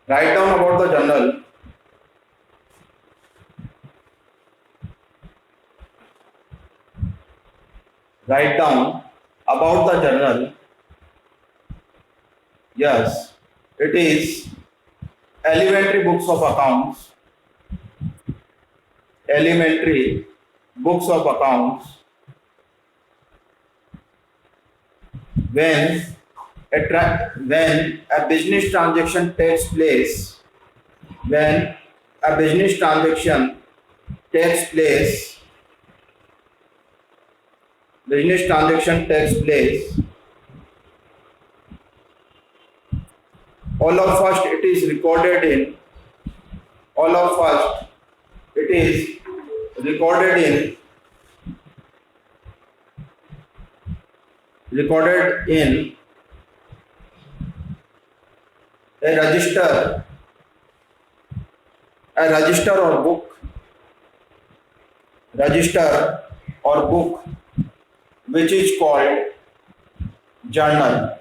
Write down about the journal. Write down about the journal. Yes, it is elementary books of accounts. Elementary books of accounts. When when a business transaction takes place, when a business transaction takes place, business transaction takes place, all of first it is recorded in, all of first it is recorded in a register, or book, register or book, which is called journal.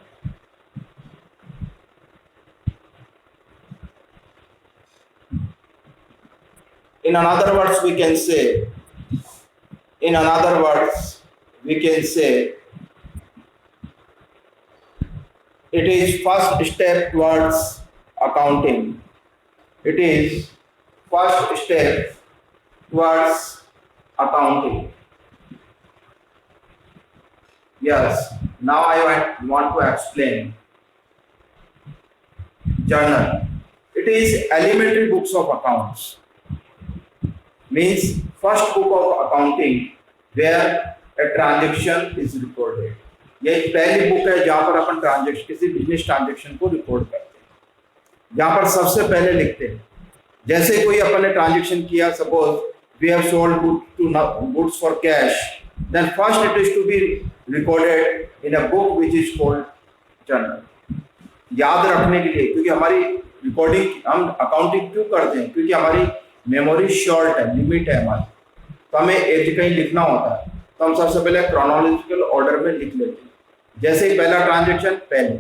In another words, we can say, it is first step towards accounting. It is first step towards accounting. Yes, now I want to explain journal. It is elementary books of accounts. Means first book of accounting where a transaction is recorded. ये एक पहली book है जहाँ पर अपन transaction, किसी business transaction को record करते हैं, जहाँ पर सबसे पहले लिखते हैं। जैसे कोई अपन ने ट्रांजेक्शन किया, suppose we have sold goods for cash, then first it is to be recorded in a book which is called journal. याद रखने के लिए, क्योंकि हमारी रिकॉर्डिंग, हम अकाउंटिंग क्यों करते हैं, क्योंकि हमारी मेमोरी शॉर्ट है, लिमिट है हमारी, तो हमें एक कहीं लिखना होता है, तो हम सबसे पहले क्रोनोलॉजिकल ऑर्डर में लिख लेते हैं। जैसे ही पहला ट्रांजैक्शन पहले,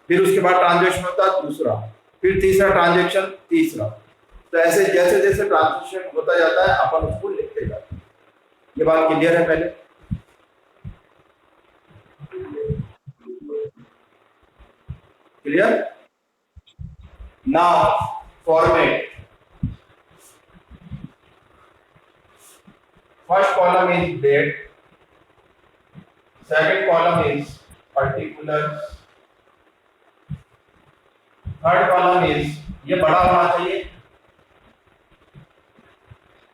फिर उसके बाद ट्रांजैक्शन होता है दूसरा, फिर तीसरा ट्रांजैक्शन तीसरा, तो ऐसे जैसे जैसे ट्रांजैक्शन होता जाता है अपन उसको लिखते जाते हैं। ये बात क्लियर है? पहले clear? Now format. First column is date, second column is particulars, third column is, ये बड़ा होना चाहिए,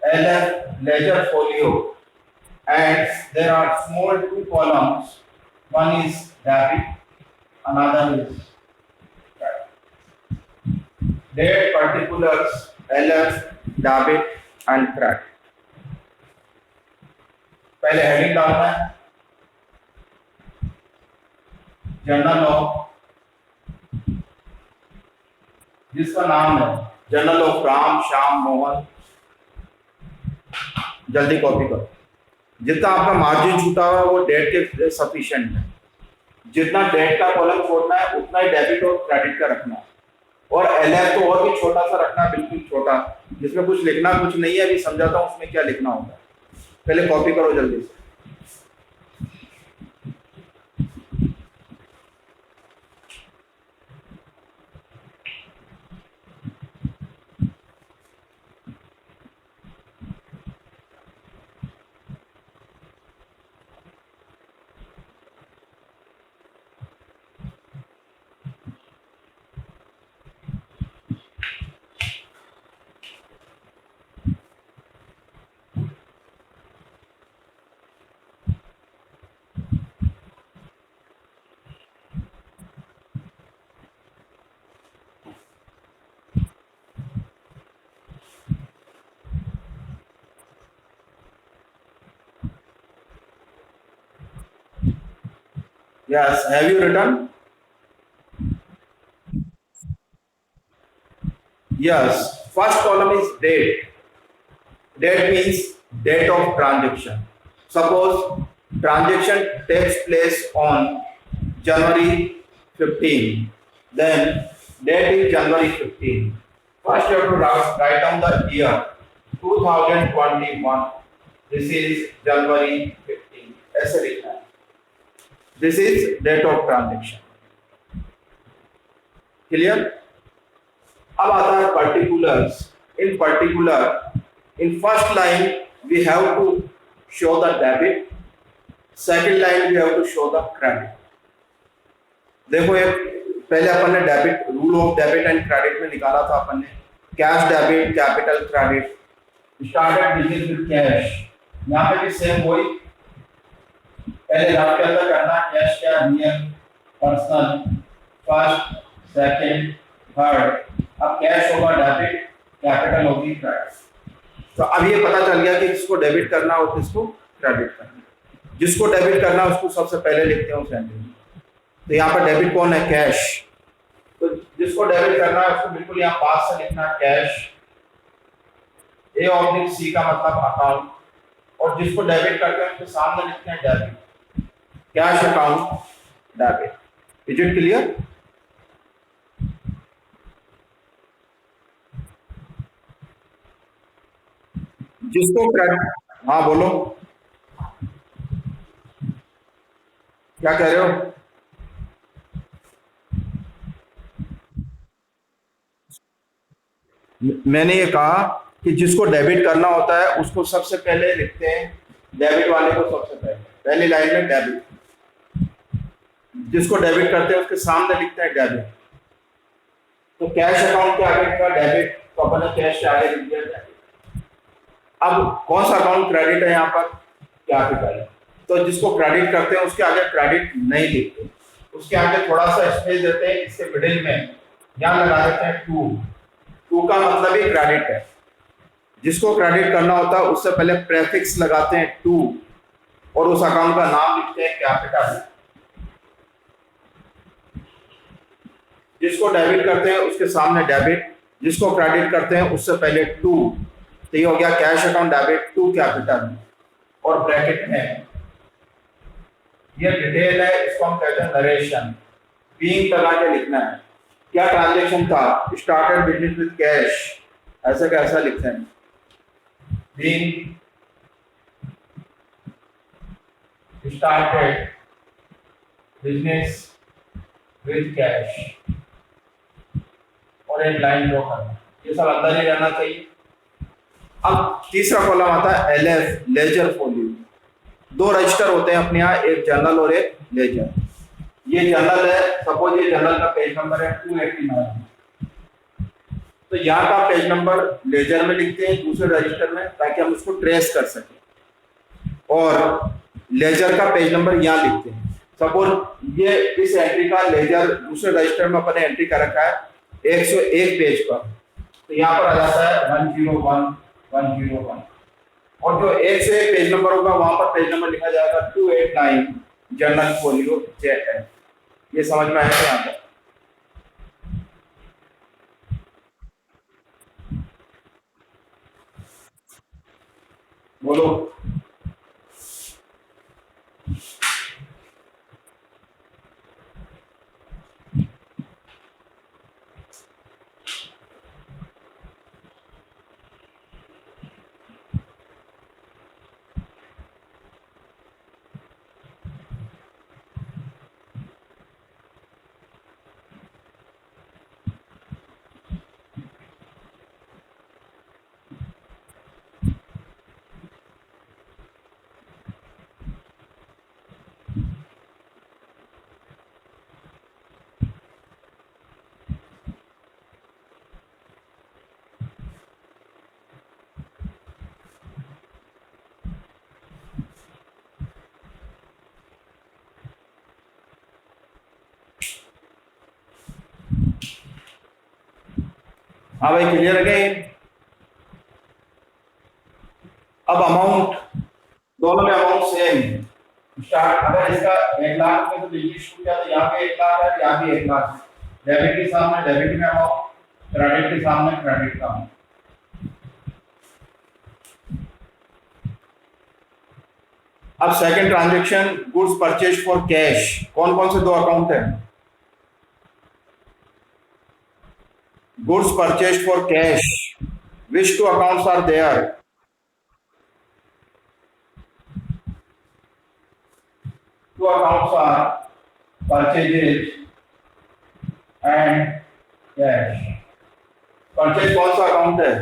LF ledger folio, and there are small two columns, one is debit, another is credit. Date, particulars, LF, debit and credit. पहले heading डालना है, journal of, जिसका नाम है जर्नल ऑफ राम श्याम मोहन। जल्दी कॉपी करो, जितना आपका मार्जिन छूटा हुआ वो डेट के सफिशिएंट है, जितना डेट का कॉलम छोड़ना है उतना ही डेबिट और क्रेडिट का रखना है, और एलएफ तो और भी छोटा सा रखना, बिल्कुल छोटा, जिसमें कुछ लिखना कुछ नहीं है। अभी समझाता हूँ उसमें क्या लिखना होता है, पहले कॉपी करो जल्दी से। Yes, have you written? Yes, first column is date. Date means date of transaction. Suppose transaction takes place on January 15, then Date is January 15. First you have to write down the year 2021. This is January 15. ऐसे लिखना है. This is date of transaction. Clear? अब आता है particulars. In particular, in first line we have to show the debit. Second line we have to show the credit. देखो ये पहले अपन ने debit rule of debit and credit में निकाला था अपन ने cash debit capital credit started business with cash. यहाँ पे भी सेम वही पहले रफ के अंदर करना कैश क्या real personal first second third. अब कैश होगा डेबिट कैपिटल होगी क्रेडिट. तो अब ये पता चल गया कि किसको डेबिट करना और किसको क्रेडिट करना. जिसको डेबिट करना उसको सबसे पहले लिखते हैं उस एंट्री में. तो यहाँ पर डेबिट कौन है कैश. तो जिसको डेबिट करना है उसको बिल्कुल यहाँ पास से लिखना कैश. ए ऑब्लिक सी का मतलब अकाउंट. और जिसको डेबिट करते हैं उसके सामने लिखते हैं debit cash account debit. Is it clear? जिसको क्रेडिट. हाँ बोलो क्या कह रहे हो. मैंने ये कहा कि जिसको डेबिट करना होता है उसको सबसे पहले लिखते हैं डेबिट वाले को सबसे पहले पहली लाइन में डेबिट. जिसको डेबिट करते हैं उसके सामने लिखते हैं डेबिट. तो कैश अकाउंट के आगे का डेबिट तो अपन ने कैश के आगे लिख दिया डेबिट. अब कौन सा अकाउंट क्रेडिट है यहाँ पर कैपिटल. तो जिसको क्रेडिट करते हैं उसके आगे क्रेडिट नहीं लिखते. उसके आगे थोड़ा सा स्पेस देते हैं. इसके मिडिल में यहाँ लगा देते हैं टू. टू का मतलब ही क्रेडिट है. जिसको क्रेडिट करना होता है उससे पहले प्रेफिक्स लगाते हैं टू और उस अकाउंट का नाम लिखते हैं कैपिटल. जिसको डेबिट करते हैं उसके सामने डेबिट. जिसको क्रेडिट करते हैं उससे पहले टू. तो ये हो गया cash account debit to capital. और ब्रैकेट में ये डिटेल है. इसको हम कहते हैं नरेशन. बीइंग लगा के लिखना है. क्या ट्रांजैक्शन था. स्टार्टेड बिजनेस विद कैश ऐसा कैसा लिखते हैं. Being started business with cash और एक लाइन ड्रॉ करना. ये सब अंदर ही रहना चाहिए. अब तीसरा कॉलम आता है एलएफ लेजर फोलियो. दो रजिस्टर होते हैं अपने यहाँ एक जर्नल और एक लेजर. ये जर्नल है. सपोज ये जर्नल का पेज नंबर है 289. तो यहाँ का पेज नंबर लेजर में लिखते हैं दूसरे रजिस्टर में ताकि हम उसको ट्रेस कर सकें. और लेजर का पेज नंबर यहाँ लिखते हैं. सपोज ये इस एंट्री का लेजर दूसरे रजिस्टर में अपने एंट्री कर रखा है 101 पेज पर. तो यहाँ पर आ जाता है 101 101. और जो 101 पेज नंबर होगा वहां पर पेज नंबर लिखा जाएगा 289 जर्नल फोलियो जेएफ. ये समझ में आया यहाँ पर. बोलो. हाँ भाई क्लियर है क्या. अब अमाउंट दोनों में अमाउंट सेम. स्टार्ट अगर इसका 1 लाख में तो बिजली शुरू किया तो यहाँ पे 1 लाख है यहाँ भी 1 लाख है. डेबिट के सामने डेबिट में अमाउंट क्रेडिट के सामने क्रेडिट का अमाउंट. अब second transaction goods purchase for cash. कौन कौन से दो अकाउंट है. Goods purchased for cash. Which two accounts are there? Two accounts are purchases and cash. Purchase कौन सा अकाउंट है?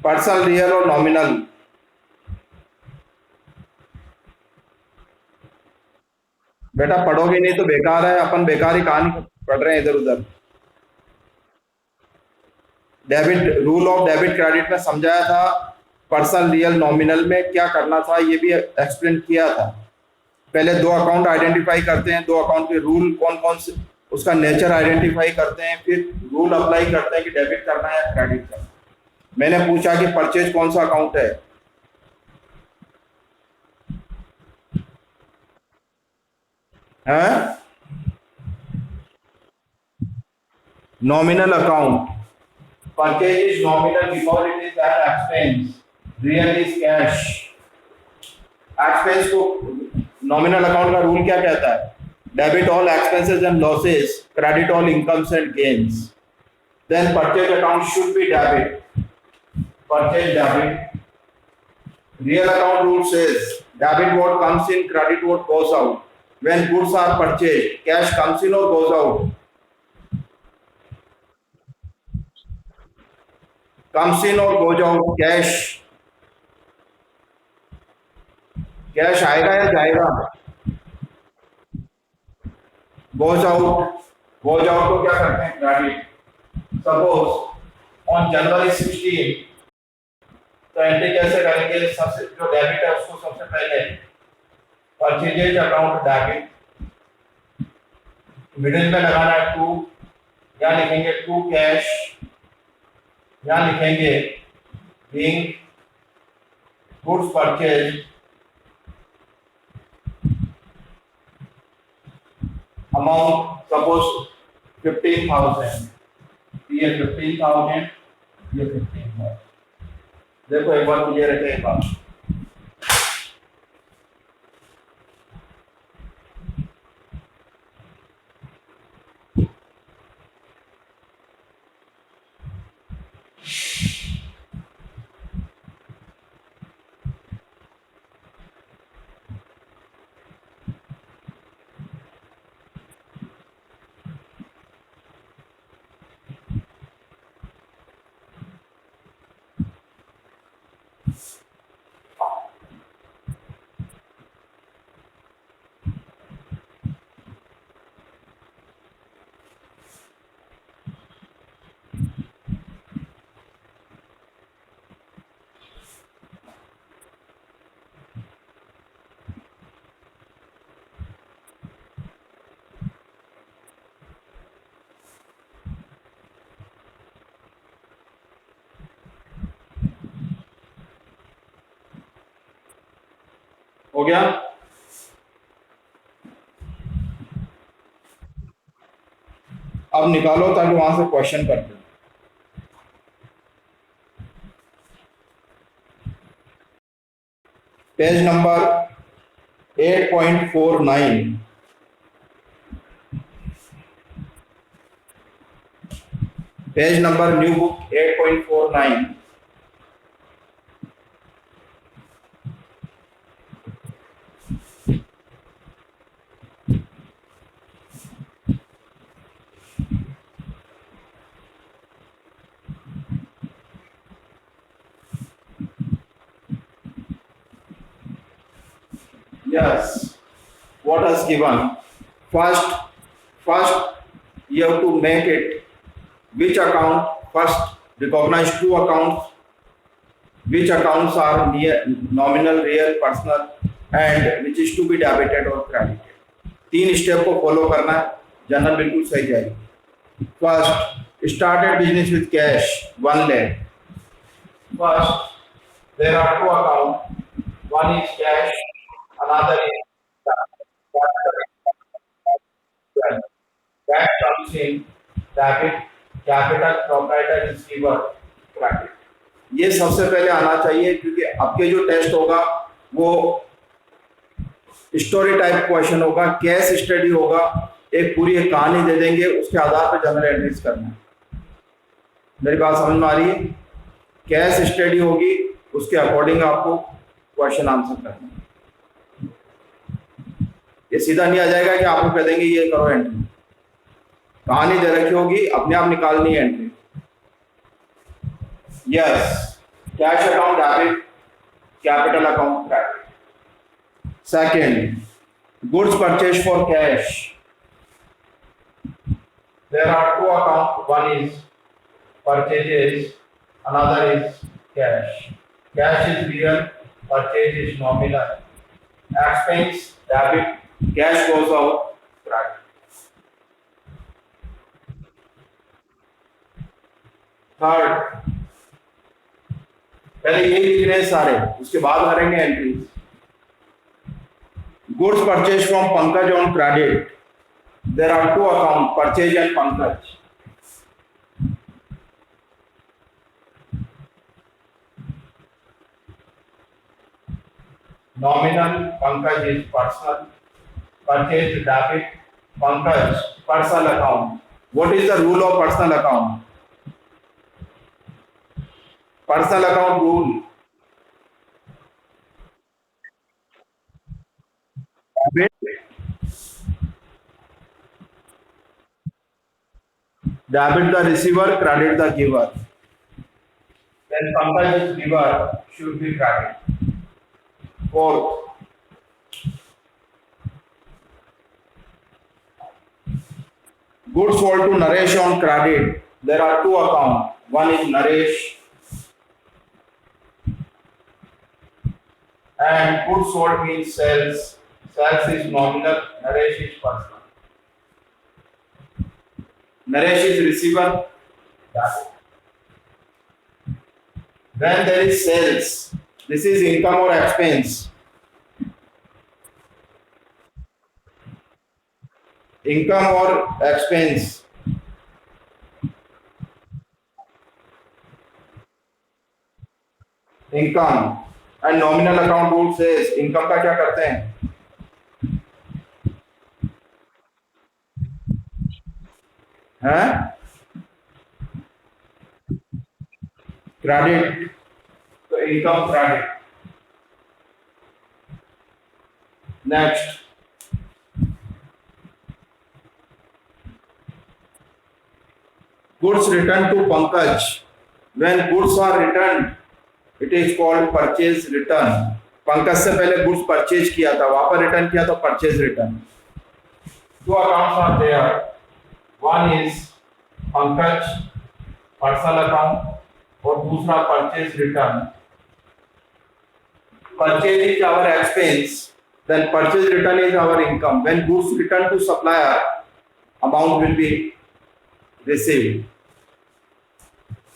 पर्सनल, रियल और नॉमिनल? बेटा पढ़ोगे नहीं तो बेकार है, अपन बेकार ही कहानी पढ़ रहे हैं इधर उधर। Debit, rule of debit credit में समझाया था, पर्सनल, रियल, नॉमिनल में क्या करना था ये भी एक्सप्लेन किया था। पहले दो अकाउंट आइडेंटिफाई करते हैं, दो अकाउंट के रूल कौन कौन से, उसका नेचर आइडेंटिफाई करते हैं, फिर रूल अप्लाई करते हैं कि डेबिट करना है या क्रेडिट करना है। मैंने पूछा कि परचेज कौन सा अकाउंट है? Nominal account. Purchase is nominal because it is an expense, real is cash. Expense को नॉमिनल अकाउंट का रूल क्या कहता है? Debit all expenses and losses, credit all incomes and gains. Then purchase account should be debit, purchase debit. Real account rule says debit what comes in, credit what goes out. When goods are purchased, cash comes in or goes out? Comes in or goes out? Cash आएगा या जाएगा? Goes out. Goes out को क्या करते हैं? Credit. Suppose on January 16 तो entry कैसे करेंगे? सबसे जो डेबिट है उसको सबसे पहले परचेजेज अकाउंट डेबिट, मिडिल में लगाना है टू, या लिखेंगे टू कैश, या लिखेंगे being goods purchase amount suppose 15,000, ये 15,000, ये 15,000। देखो एक बार मुझे रखे एक बार, हो गया? अब निकालो ताकि वहां से क्वेश्चन करते हैं। Page number 8.49, page number new book 8.49। Yes, what is given? First you have to make it which account. First recognize two accounts, which accounts are nominal, real, personal, and which is to be debited or credited. तीन step को follow करना है, general बिल्कुल सही जाएगी। First, started business with cash 1 lakh. First there are two accounts, one is cash, another is that comes in debit, capital, proprietor, receiver, credit. ये सबसे पहले आना चाहिए, क्योंकि आपके जो टेस्ट होगा वो स्टोरी टाइप क्वेश्चन होगा, केस स्टडी होगा, एक पूरी एक कहानी दे देंगे, उसके आधार पर जनरल एंट्रीज करना है। मेरी बात समझ में आ रही है? कैश स्टडी होगी, उसके अकॉर्डिंग आपको क्वेश्चन आंसर करना है। ये सीधा नहीं आ जाएगा कि आपको कह देंगे ये करो एंट्री। कहानी दे रखी होगी, अपने आप निकालनी है entry. Yes, cash account debit, capital account credit. Second, goods purchase for cash. There are two accounts. One is purchases, another is cash. Cash is real, purchase is nominal. Expense debit, cash goes out, credit. Third, पहले ये लिख रहे हैं सारे, उसके बाद करेंगे entries. Goods purchased from Pankaj on credit. There are two accounts, purchase and Pankaj. Nominal, Pankaj is personal. Purchase debit, Pankaj personal account. What is the rule of personal account? Personal account rule. Debit the receiver, credit the giver. Then Pankaj is giver, should be credit. Fourth, goods sold to Naresh on credit. There are two accounts. One is Naresh and goods sold means sales. Sales is nominal, Naresh is personal. Naresh is receiver. Then there is sales. This is income or expense. Income or expense. Income. And nominal account rule says income का क्या करते हैं? हैं? Credit. So income credit. Next. Goods returned to Pankaj. When goods are returned, it is called purchase return. Pankaj से पहले goods purchase किया था, वापस रिटर्न किया तो purchase return. Two accounts are there. One is Pankaj personal account और दूसरा purchase return. Purchase is our expense, then purchase return is our income. When goods return to supplier, amount will be received.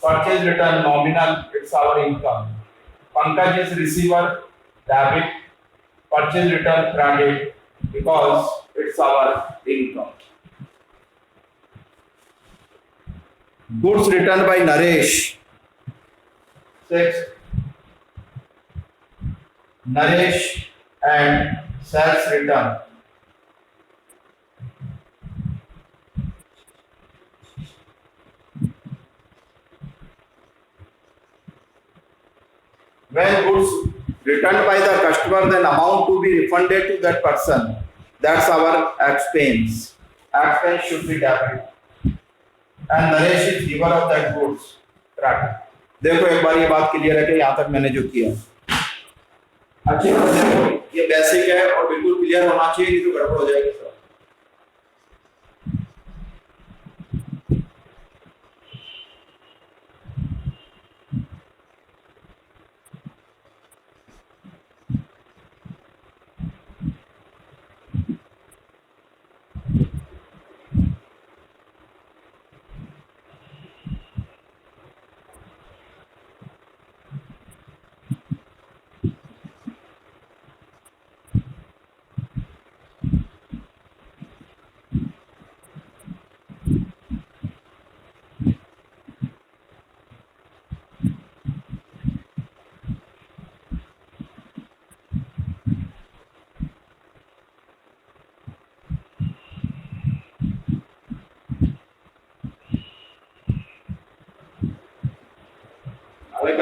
Purchase return nominal, it's our income. Pankaj is receiver, debit. Purchase return credit because it's our income. Goods returned by Naresh. Six. Naresh and sales return. When goods returned by the customer, then amount to be refunded to that person. That's our expense. Expense should be debit. And Naresh is giver of that goods. Credit. देखो एक बार ये बात clear है कि यहाँ तक मैंने जो किया अच्छी तरह देखो, ये बेसिक है और बिल्कुल क्लियर होना चाहिए, नहीं तो गड़बड़ हो जाएगी सर।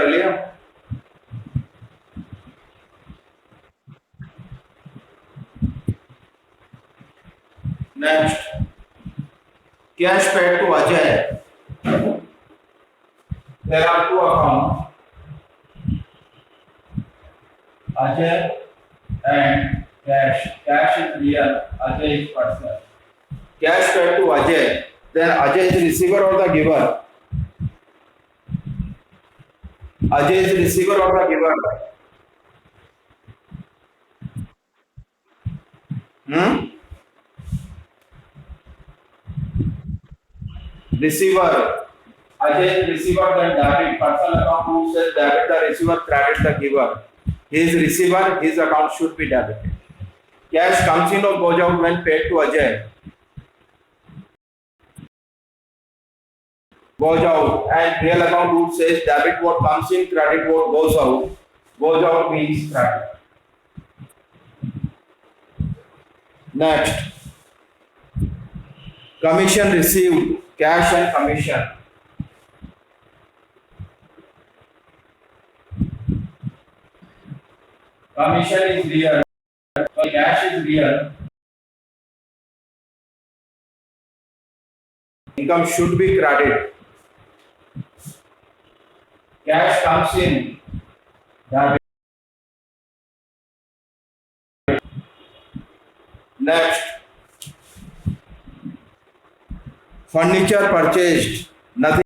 कर लिया। Next, cash paid to Ajay. There are two account, Ajay and cash. Cash is real, Ajay is person. Cash paid to Ajay, then Ajay is receiver or the giver? Ajay is receiver or the giver? Receiver. Ajay is receiver, then debit. Personal account who says debit the receiver, credit the giver. He is receiver, his account should be debited. Cash comes in or goes out when paid to Ajay. Goes out, and real account rule says debit what comes in, credit what goes out. Goes out means credit. Next, commission received, cash and commission. Commission is real, cash is real. Income should be credited. Cash comes in, debit. Next, furniture purchased, nothing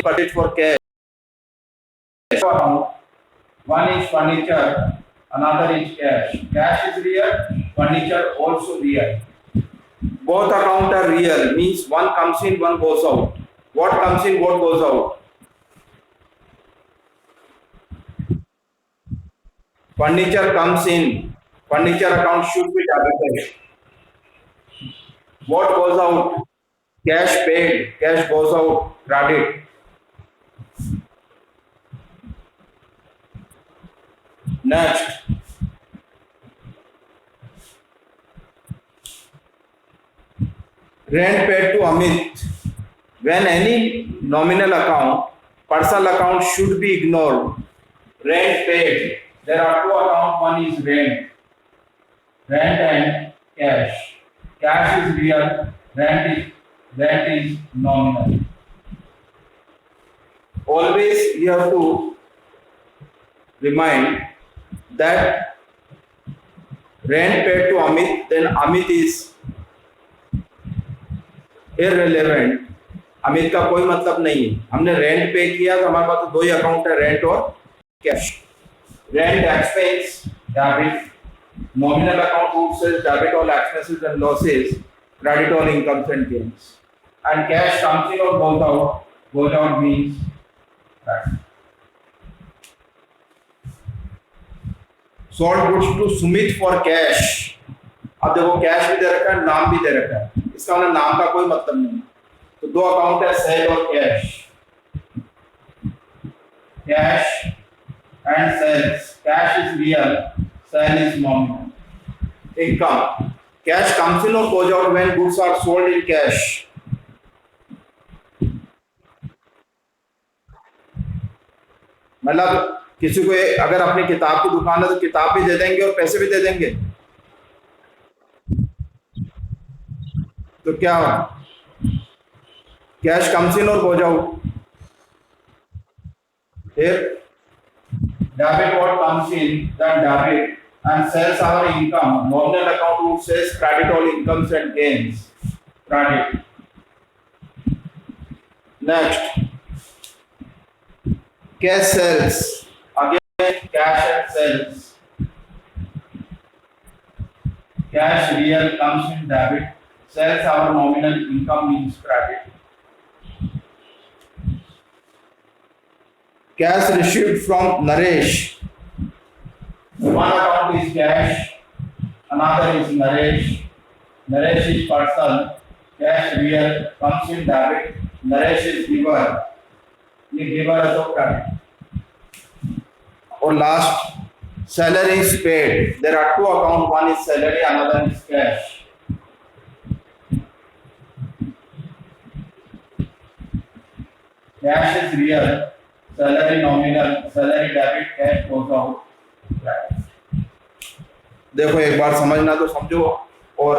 purchased for cash. One is furniture, another is cash. Cash is real, furniture also real. Both accounts are real, means one comes in, one goes out. What comes in, what goes out? Furniture comes in, furniture account should be debited. What goes out? Cash paid, cash goes out, credit. Next, rent paid to Amit. When any nominal account, personal account should be ignored. Rent paid. There are two accounts, one is rent and cash. Cash is real, rent is nominal. Always you have to remind that rent paid to Amit, then Amit is irrelevant. Amit का कोई मतलब नहीं है। हमने rent पे किया तो हमारे पास तो दो ही अकाउंट है, रेंट और cash. Rent expense debit, nominal account who says debit all expenses and losses, credit all incomes and gains, and cash comes in or goes out. Goes out means credit. Sold goods to Sumit for cash. अब देखो cash भी दे रखा है, नाम भी दे रखा है, इसका मतलब नाम का कोई मतलब नहीं। तो दो अकाउंट है, सेल और cash. Cash and sales. Cash is real, sale is nominal. Income. Cash comes in or goes out when goods are sold in cash. मतलब किसी को अगर अपनी किताब की दुकान है तो किताब भी दे देंगे और पैसे भी दे देंगे, तो क्या कैश कम्स इन और goes out. फिर debit what comes in, then debit, and sells our income. Nominal account who says credit all incomes and gains. Credit. Next, cash sells. Again, cash and sells. Cash real comes in debit. Sells our nominal income means credit. Cash received from Naresh. One account is cash, another is Naresh. Naresh is person, cash real comes in debit. Naresh is giver. ये giver है तो credit. और last, salary is paid. There are two accounts. One is salary, another is cash. Cash is real. salary nominal, salary debit, cash goes out. देखो एक बार समझना तो समझो और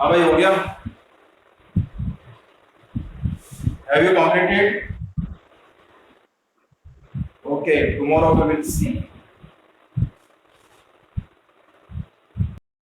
हाँ भाई हो गया Have you completed? Okay, tomorrow we will see.